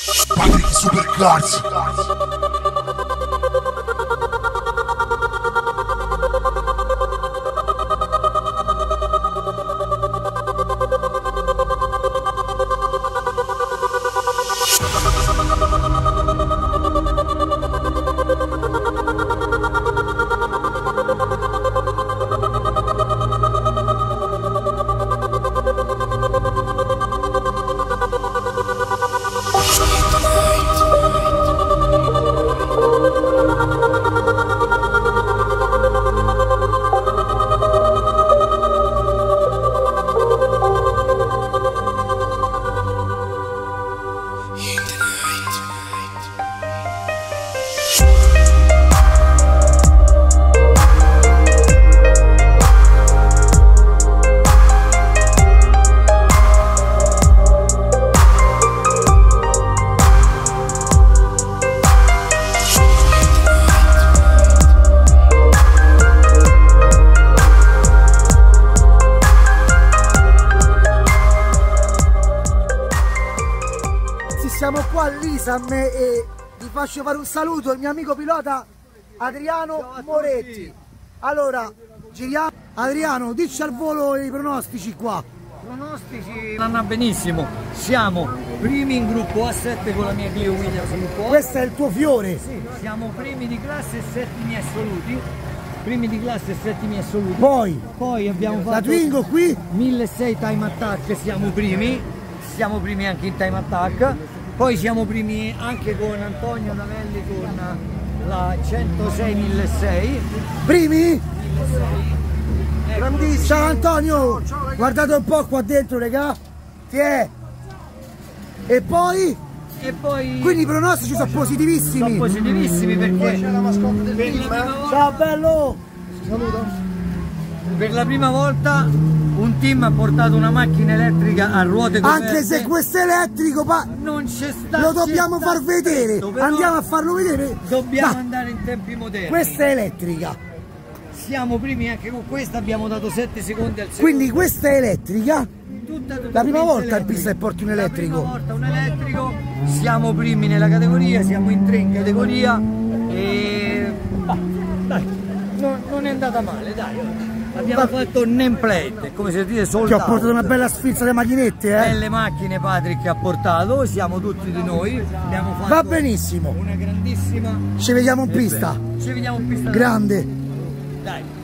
Supercars. Siamo qua all'ISAM e vi faccio fare un saluto al mio amico pilota Adriano Moretti. Allora, giriamo. Adriano, dici al volo i pronostici qua. I pronostici vanno benissimo. Siamo primi in gruppo A7 con la mia Clio Williams gruppo A. Questo è il tuo fiore? Sì, siamo primi di classe e settimi assoluti. Primi di classe e settimi assoluti. Poi abbiamo fatto la Twingo qui 1600 time attack, siamo primi anche in time attack. Poi siamo primi anche con Antonio Davelli con la 106.600. Primi? Grandissimo. Ciao Antonio! Ciao, guardate un po' qua dentro, regà. Ti è? E poi? Quindi i pronostici sono positivissimi. Sono positivissimi perché c'è la mascotte del team. Ciao bello! Saluto. Per la prima volta un team ha portato una macchina elettrica a ruote coperte. Anche se questo è elettrico, ma non c'è sta. Lo dobbiamo far vedere. Andiamo a farlo vedere. Dobbiamo andare in tempi moderni. Questa è elettrica. Siamo primi anche con questa, abbiamo dato 7 secondi al secondo. Quindi questa è elettrica. La prima volta in pista che porti un elettrico. La prima volta un elettrico. Siamo primi nella categoria, siamo in 3 in categoria e dai, non è andata male, dai. Abbiamo fatto un nameplate, come si dice, soldato. Ti ho portato una bella sfilza di macchinette, Belle macchine Patrick ha portato, siamo tutti di noi. Abbiamo fatto va benissimo. Una grandissima. Ci vediamo in pista. Ci vediamo in pista. Grande. Dai.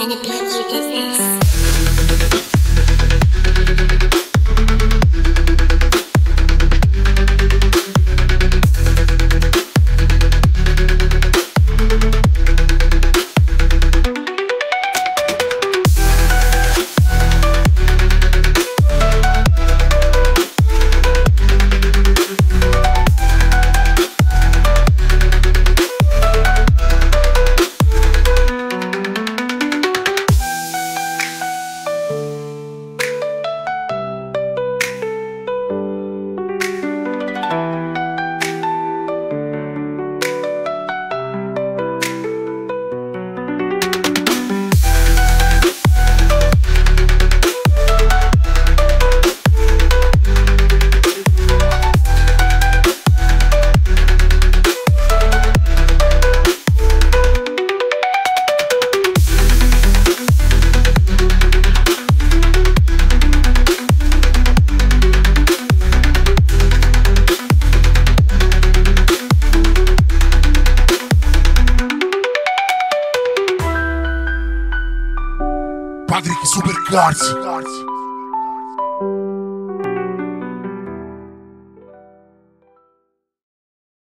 gonna put you to this. Supercars.